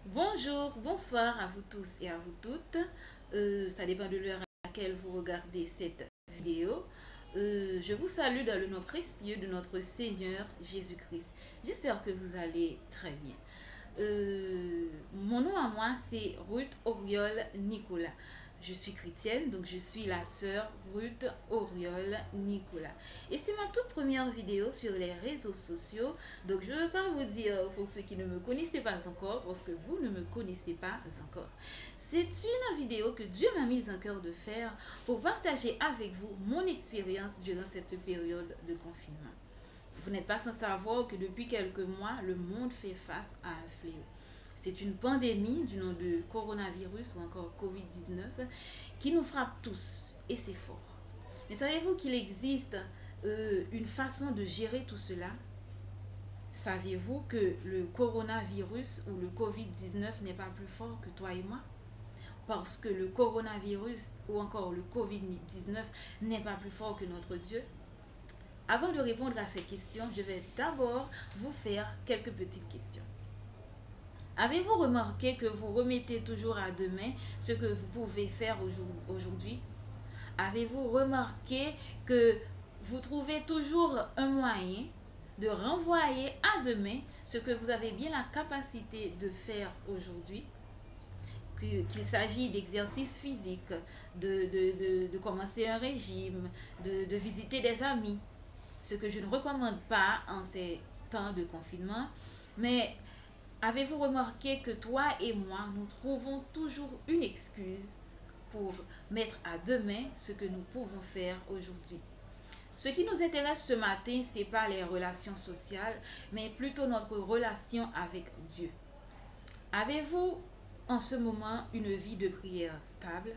Bonjour, bonsoir à vous tous et à vous toutes. Ça dépend de l'heure à laquelle vous regardez cette vidéo. Je vous salue dans le nom précieux de notre Seigneur Jésus-Christ. J'espère que vous allez très bien. Mon nom à moi, c'est Ruth Auriol Nicolas. Je suis chrétienne, donc je suis la sœur Ruth Auriol Nicolas. Et c'est ma toute première vidéo sur les réseaux sociaux. Donc je ne vais pas vous dire pour ceux qui ne me connaissaient pas encore, parce que vous ne me connaissez pas encore. C'est une vidéo que Dieu m'a mise en cœur de faire pour partager avec vous mon expérience durant cette période de confinement. Vous n'êtes pas sans savoir que depuis quelques mois, le monde fait face à un fléau. C'est une pandémie du nom de coronavirus ou encore Covid-19 qui nous frappe tous et c'est fort. Mais savez-vous qu'il existe une façon de gérer tout cela? Saviez-vous que le coronavirus ou le Covid-19 n'est pas plus fort que toi et moi? Parce que le coronavirus ou encore le Covid-19 n'est pas plus fort que notre Dieu? Avant de répondre à ces questions, je vais d'abord vous faire quelques petites questions. Avez-vous remarqué que vous remettez toujours à demain ce que vous pouvez faire aujourd'hui? Avez-vous remarqué que vous trouvez toujours un moyen de renvoyer à demain ce que vous avez bien la capacité de faire aujourd'hui? Qu'il s'agit d'exercices physiques, de commencer un régime, de visiter des amis, ce que je ne recommande pas en ces temps de confinement, mais avez-vous remarqué que toi et moi, nous trouvons toujours une excuse pour mettre à demain ce que nous pouvons faire aujourd'hui? Ce qui nous intéresse ce matin, ce n'est pas les relations sociales, mais plutôt notre relation avec Dieu. Avez-vous en ce moment une vie de prière stable?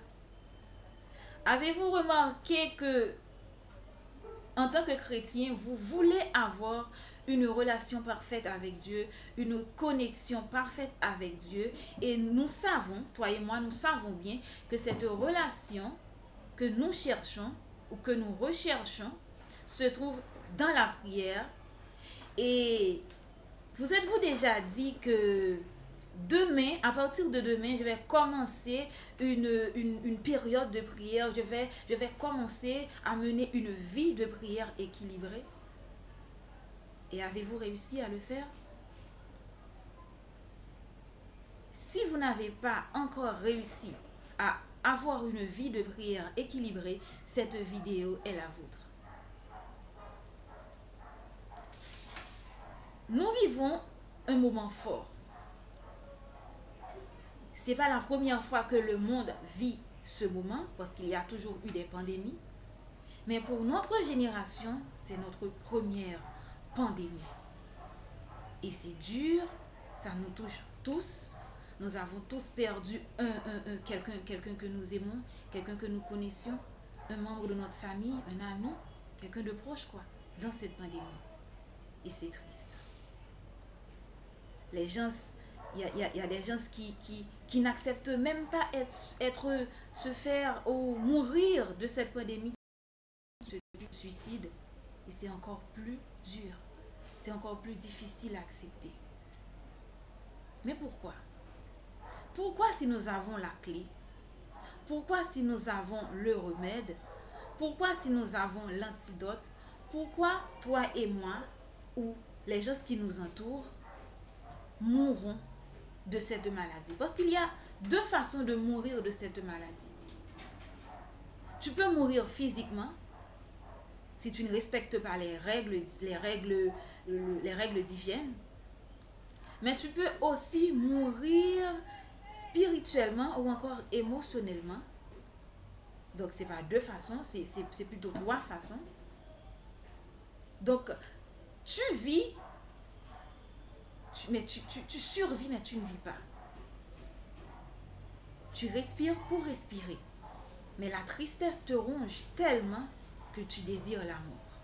Avez-vous remarqué que en tant que chrétien, vous voulez avoir une relation parfaite avec Dieu, une connexion parfaite avec Dieu. Et nous savons, toi et moi, nous savons bien que cette relation que nous cherchons ou que nous recherchons se trouve dans la prière. Et vous êtes-vous déjà dit que demain, à partir de demain, je vais commencer une période de prière. Je vais commencer à mener une vie de prière équilibrée. Et avez-vous réussi à le faire? Si vous n'avez pas encore réussi à avoir une vie de prière équilibrée, cette vidéo est la vôtre. Nous vivons un moment fort. Ce n'est pas la première fois que le monde vit ce moment, parce qu'il y a toujours eu des pandémies. Mais pour notre génération, c'est notre première pandémie. Et c'est dur, ça nous touche tous. Nous avons tous perdu quelqu'un que nous aimons, quelqu'un que nous connaissions, un membre de notre famille, un ami, quelqu'un de proche, quoi, dans cette pandémie. Et c'est triste. Les gens, il y a des gens qui n'acceptent même pas se faire ou mourir de cette pandémie, du suicide. Et c'est encore plus dur. C'est encore plus difficile à accepter. Mais pourquoi? Pourquoi si nous avons la clé? Pourquoi si nous avons le remède? Pourquoi si nous avons l'antidote? Pourquoi toi et moi, ou les gens qui nous entourent, mourront de cette maladie? Parce qu'il y a deux façons de mourir de cette maladie. Tu peux mourir physiquement, si tu ne respectes pas les règles d'hygiène. Mais tu peux aussi mourir spirituellement ou encore émotionnellement. Donc, ce n'est pas deux façons, c'est plutôt trois façons. Donc, tu vis, tu survis, mais tu ne vis pas. Tu respires pour respirer. Mais la tristesse te ronge tellement que tu désires la mort.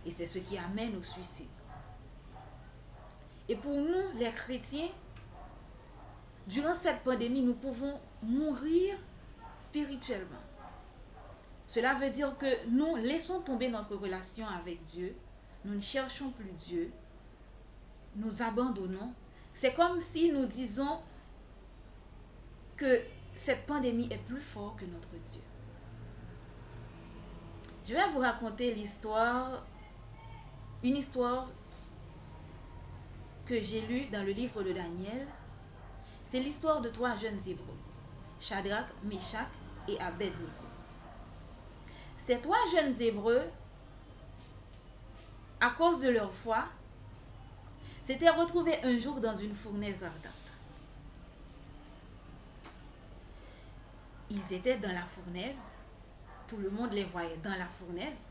Et c'est ce qui amène au suicide. Et pour nous, les chrétiens, durant cette pandémie, nous pouvons mourir spirituellement. Cela veut dire que nous laissons tomber notre relation avec Dieu, nous ne cherchons plus Dieu, nous abandonnons, C'est comme si nous disons que cette pandémie est plus forte que notre Dieu. Je vais vous raconter une histoire que j'ai lue dans le livre de Daniel. C'est l'histoire de 3 jeunes Hébreux, Shadrach, Meshach et Abednego. Ces 3 jeunes Hébreux, à cause de leur foi, s'étaient retrouvés un jour dans une fournaise ardente. Ils étaient dans la fournaise. Tout le monde les voyait dans la fournaise.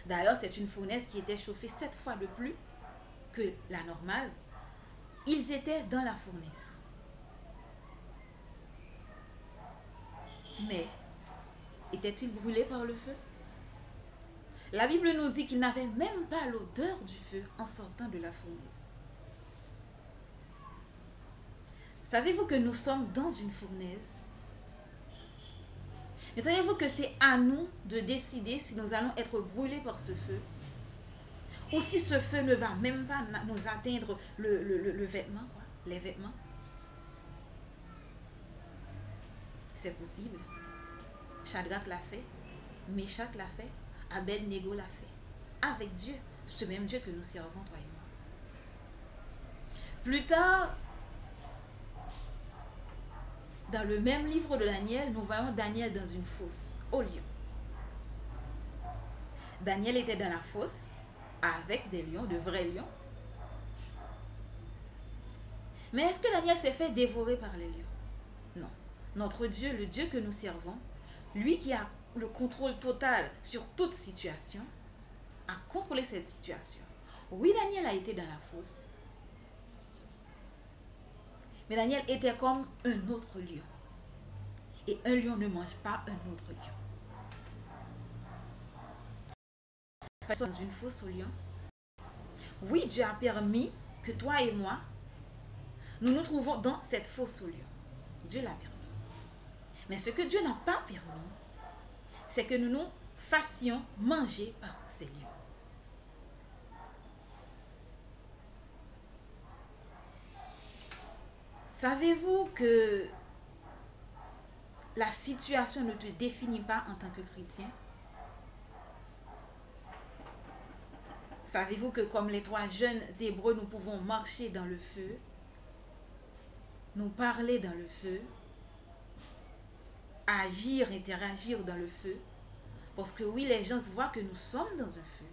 D'ailleurs, c'est une fournaise qui était chauffée 7 fois de plus que la normale. Ils étaient dans la fournaise. Mais, étaient-ils brûlés par le feu? La Bible nous dit qu'ils n'avaient même pas l'odeur du feu en sortant de la fournaise. Savez-vous que nous sommes dans une fournaise? Mais savez-vous que c'est à nous de décider si nous allons être brûlés par ce feu ou si ce feu ne va même pas nous atteindre le vêtement, quoi, les vêtements? C'est possible. Shadrach l'a fait, Meshach l'a fait, Abednego l'a fait. Avec Dieu, ce même Dieu que nous servons, toi et moi. Plus tard, dans le même livre de Daniel, nous voyons Daniel dans une fosse, au lion. Daniel était dans la fosse avec des lions, de vrais lions. Mais est-ce que Daniel s'est fait dévorer par les lions? Non. Notre Dieu, le Dieu que nous servons, lui qui a le contrôle total sur toute situation, a contrôlé cette situation. Oui, Daniel a été dans la fosse. Mais Daniel était comme un autre lion. Et un lion ne mange pas un autre lion. Dans une fosse au lion. Oui, Dieu a permis que toi et moi, nous nous trouvons dans cette fosse au lion. Dieu l'a permis. Mais ce que Dieu n'a pas permis, c'est que nous nous fassions manger par ces lions. Savez-vous que la situation ne te définit pas en tant que chrétien? Savez-vous que comme les 3 jeunes Hébreux, nous pouvons marcher dans le feu, nous parler dans le feu, agir, interagir dans le feu? Parce que oui, les gens voient que nous sommes dans un feu.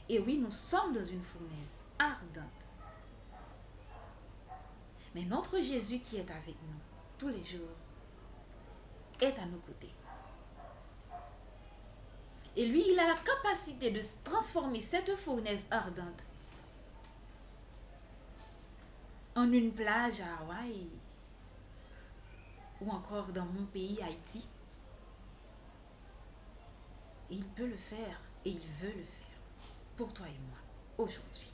Et oui, nous sommes dans une fournaise ardente. Mais notre Jésus qui est avec nous tous les jours est à nos côtés. Et lui, il a la capacité de transformer cette fournaise ardente en une plage à Hawaï ou encore dans mon pays, Haïti. Et il peut le faire et il veut le faire pour toi et moi aujourd'hui.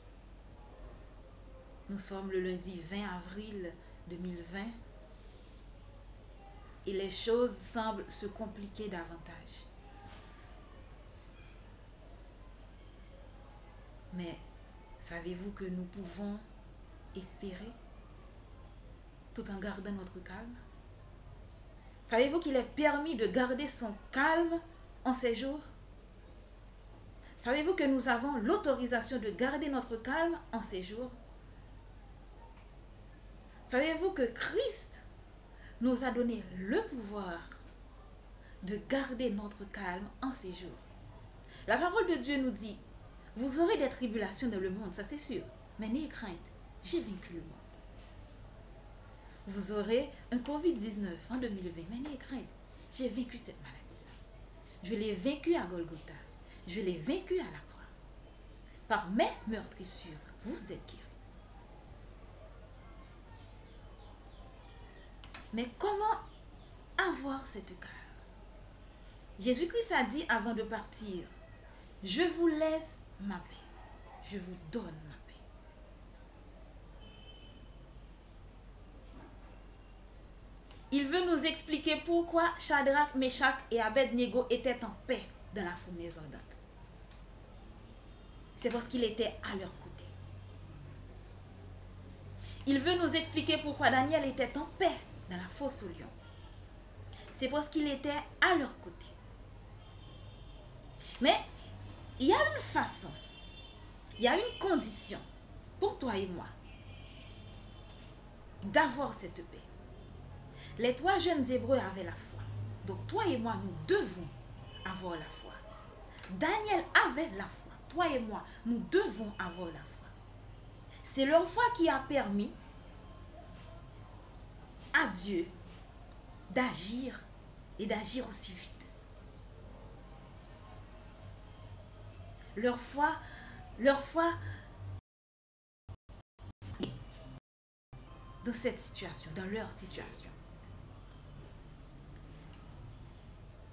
Nous sommes le lundi 20 avril 2020 et les choses semblent se compliquer davantage. Mais savez-vous que nous pouvons espérer tout en gardant notre calme? Savez-vous qu'il est permis de garder son calme en ces jours? Savez-vous que nous avons l'autorisation de garder notre calme en ces jours? Savez-vous que Christ nous a donné le pouvoir de garder notre calme en ces jours? La parole de Dieu nous dit, vous aurez des tribulations dans le monde, ça c'est sûr, mais n'ayez crainte, j'ai vaincu le monde. Vous aurez un Covid-19 en 2020, mais n'ayez crainte, j'ai vaincu cette maladie. Je l'ai vaincu à Golgotha, je l'ai vaincu à la croix. Par mes meurtrissures, vous êtes guéris. Mais comment avoir cette calme? Jésus-Christ a dit avant de partir, je vous laisse ma paix, je vous donne ma paix. Il veut nous expliquer pourquoi Shadrach, Meshach et Abednego étaient en paix dans la fournaise ardente. C'est parce qu'il était à leur côté. il veut nous expliquer pourquoi Daniel était en paix dans la fosse au lion. C'est parce qu'il était à leur côté. Mais il y a une façon, il y a une condition pour toi et moi d'avoir cette paix. Les 3 jeunes Hébreux avaient la foi. Donc toi et moi, nous devons avoir la foi. Daniel avait la foi. Toi et moi, nous devons avoir la foi. C'est leur foi qui a permis à Dieu d'agir et d'agir aussi vite. Leur foi dans cette situation, dans leur situation.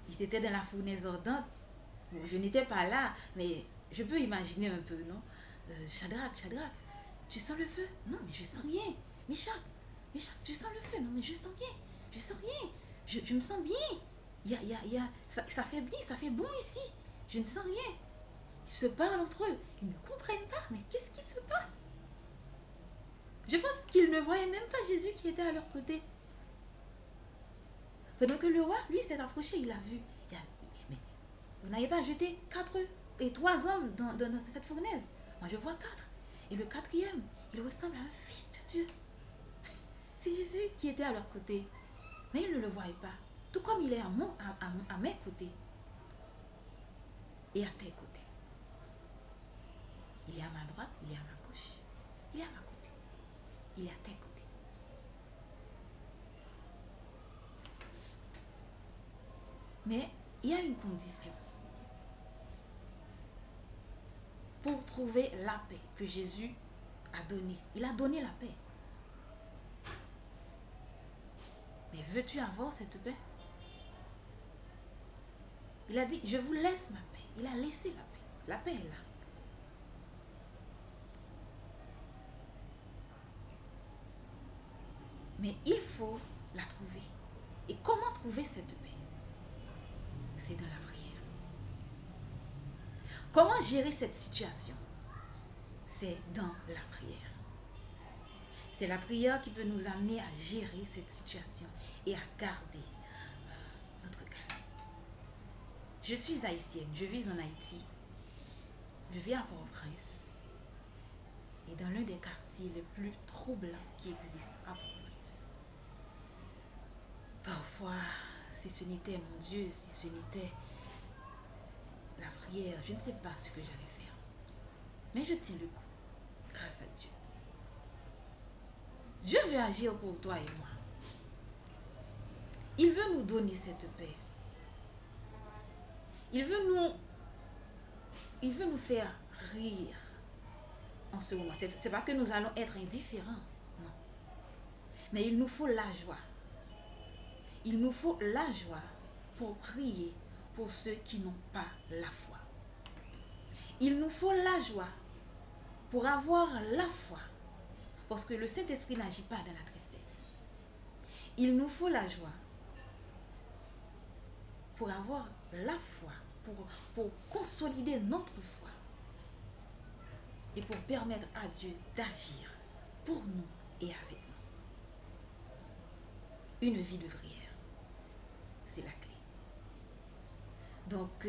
Ils étaient dans la fournaise ardente. Bon, je n'étais pas là, mais je peux imaginer un peu, non? Shadrach, tu sens le feu? Non, mais je sens rien. Meshach, tu sens le feu? Non, mais je sens rien. Je me sens bien. Ça fait bien, ça fait bon ici. Je ne sens rien. Ils se parlent entre eux. Ils ne comprennent pas. Mais qu'est-ce qui se passe? Je pense qu'ils ne voyaient même pas Jésus qui était à leur côté. Pendant que le roi, lui, s'est approché, il a vu. Mais vous n'avez pas jeté 3 hommes dans cette fournaise. Moi, je vois 4. Et le 4e, il ressemble à un fils de Dieu. C'est Jésus qui était à leur côté. Mais ils ne le voyaient pas. Tout comme il est à mes côtés. Et à tes côtés. Il est à ma droite, il est à ma gauche. Il est à ma côté. Il est à tes côtés. Mais il y a une condition. Pour trouver la paix que Jésus a donnée. Il a donné la paix. Mais veux-tu avoir cette paix? Il a dit, je vous laisse ma paix. Il a laissé la paix. La paix est là. Mais il faut la trouver. Et comment trouver cette paix? C'est dans la prière. Comment gérer cette situation? C'est dans la prière. C'est la prière qui peut nous amener à gérer cette situation et à garder notre calme. Je suis haïtienne, je vis en Haïti. Je vis à Port-au-Prince. Et dans l'un des quartiers les plus troublants qui existent à Port-au-Prince. Parfois, si ce n'était, mon Dieu, si ce n'était la prière, je ne sais pas ce que j'allais faire. Mais je tiens le coup, grâce à Dieu. Dieu veut agir pour toi et moi. Il veut nous donner cette paix. Il veut nous faire rire en ce moment. Ce n'est pas que nous allons être indifférents, non. Mais il nous faut la joie. Il nous faut la joie pour prier pour ceux qui n'ont pas la foi. Il nous faut la joie pour avoir la foi. Parce que le Saint-Esprit n'agit pas dans la tristesse. Il nous faut la joie pour avoir la foi, pour consolider notre foi et pour permettre à Dieu d'agir pour nous et avec nous. Une vie de prière, c'est la clé. Donc,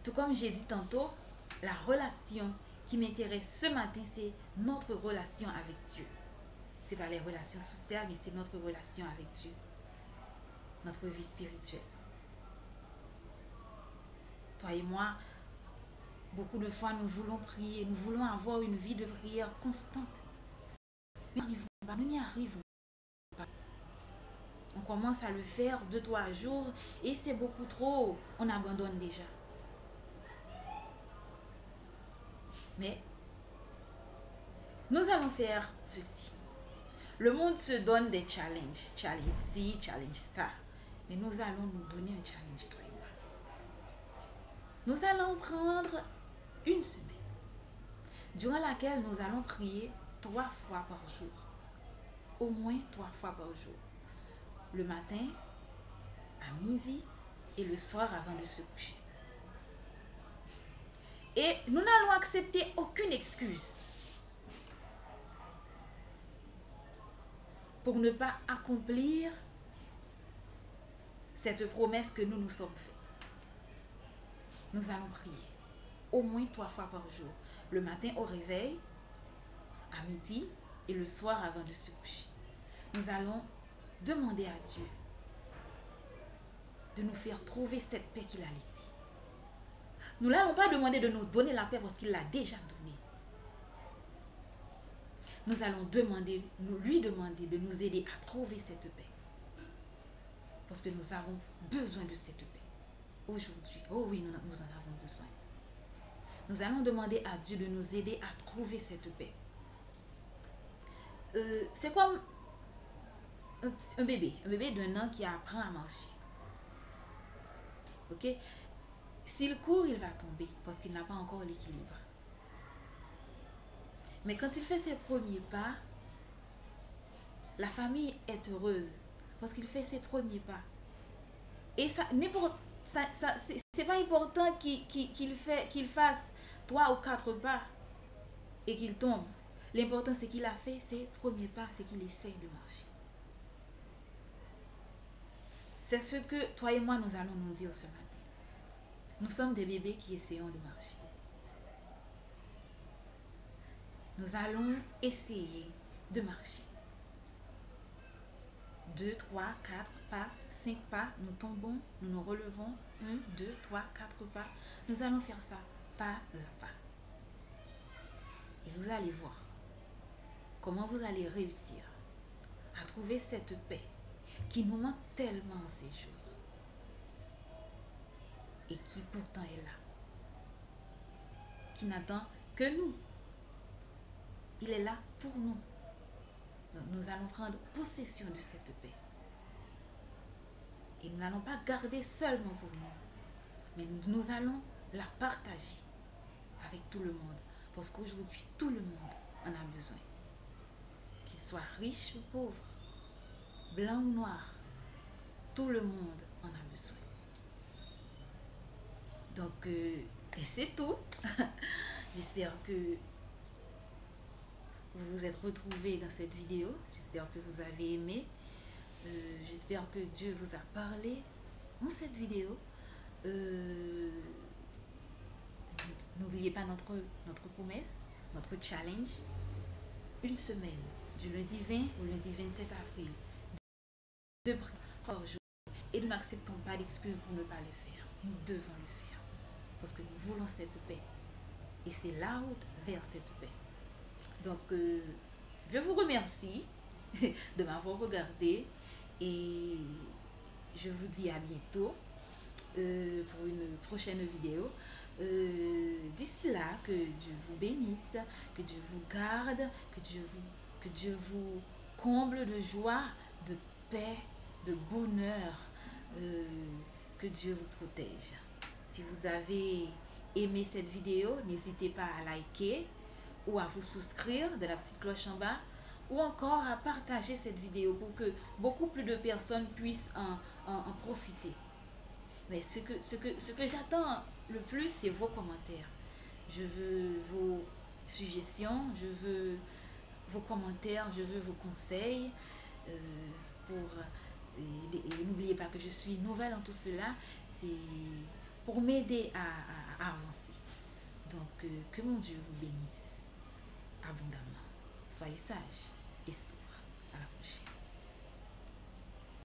tout comme j'ai dit tantôt, la relation qui m'intéresse ce matin, c'est notre relation avec Dieu. Ce n'est pas les relations sociales, mais c'est notre relation avec Dieu. Notre vie spirituelle. Toi et moi, beaucoup de fois, nous voulons prier, nous voulons avoir une vie de prière constante. Mais nous n'y arrivons pas. On commence à le faire 2-3 jours et c'est beaucoup trop. On abandonne déjà. Mais nous allons faire ceci. Le monde se donne des challenges. Challenge ci, challenge ça. Mais nous allons nous donner un challenge, toi et moi. Nous allons prendre une semaine durant laquelle nous allons prier 3 fois par jour. Au moins 3 fois par jour. Le matin, à midi et le soir avant de se coucher. Et nous n'allons accepter aucune excuse. pour ne pas accomplir cette promesse que nous nous sommes faite. Nous allons prier au moins 3 fois par jour. Le matin au réveil, à midi et le soir avant de se coucher. Nous allons demander à Dieu de nous faire trouver cette paix qu'il a laissée. Nous n'allons pas demander de nous donner la paix parce qu'il l'a déjà donnée. Nous allons lui demander de nous aider à trouver cette paix. Parce que nous avons besoin de cette paix. Aujourd'hui, oh oui, nous en avons besoin. Nous allons demander à Dieu de nous aider à trouver cette paix. C'est comme un bébé d'un an qui apprend à marcher. Ok? S'il court, il va tomber parce qu'il n'a pas encore l'équilibre. Mais quand il fait ses premiers pas, la famille est heureuse parce qu'il fait ses premiers pas. Et ça, c'est pas important qu'il fasse 3 ou 4 pas et qu'il tombe. L'important, c'est qu'il a fait ses premiers pas, c'est qu'il essaye de marcher. C'est ce que toi et moi, nous allons nous dire ce matin. Nous sommes des bébés qui essayons de marcher. Nous allons essayer de marcher. 2, 3, 4 pas, 5 pas, nous tombons, nous nous relevons. 1, 2, 3, 4 pas. Nous allons faire ça pas à pas. Et vous allez voir comment vous allez réussir à trouver cette paix qui nous manque tellement en ces jours et qui pourtant est là, qui n'attend que nous. Il est là pour nous. Donc nous allons prendre possession de cette paix. Et nous n'allons pas garder seulement pour nous, mais nous allons la partager avec tout le monde. Parce qu'aujourd'hui, tout le monde en a besoin. Qu'il soit riche ou pauvre, blanc ou noir, tout le monde en a besoin. Donc, et c'est tout. J'espère que vous vous êtes retrouvés dans cette vidéo. J'espère que vous avez aimé. J'espère que Dieu vous a parlé dans cette vidéo. N'oubliez pas notre promesse, notre challenge. Une semaine, du lundi 20 au lundi 27 avril. De prières par jour. Et nous n'acceptons pas d'excuses pour ne pas le faire. Nous devons le faire. Parce que nous voulons cette paix. Et c'est la route vers cette paix. Donc, je vous remercie de m'avoir regardé. Et je vous dis à bientôt pour une prochaine vidéo. D'ici là, que Dieu vous bénisse, que Dieu vous garde, que Dieu vous comble de joie, de paix, de bonheur, que Dieu vous protège. Si vous avez aimé cette vidéo, n'hésitez pas à liker ou à vous souscrire de la petite cloche en bas ou encore à partager cette vidéo pour que beaucoup plus de personnes puissent en profiter. Mais ce que j'attends le plus, c'est vos commentaires. Je veux vos suggestions, je veux vos commentaires, je veux vos conseils. Et n'oubliez pas que je suis nouvelle en tout cela. C'est pour m'aider à avancer. Donc, que mon Dieu vous bénisse abondamment. Soyez sages et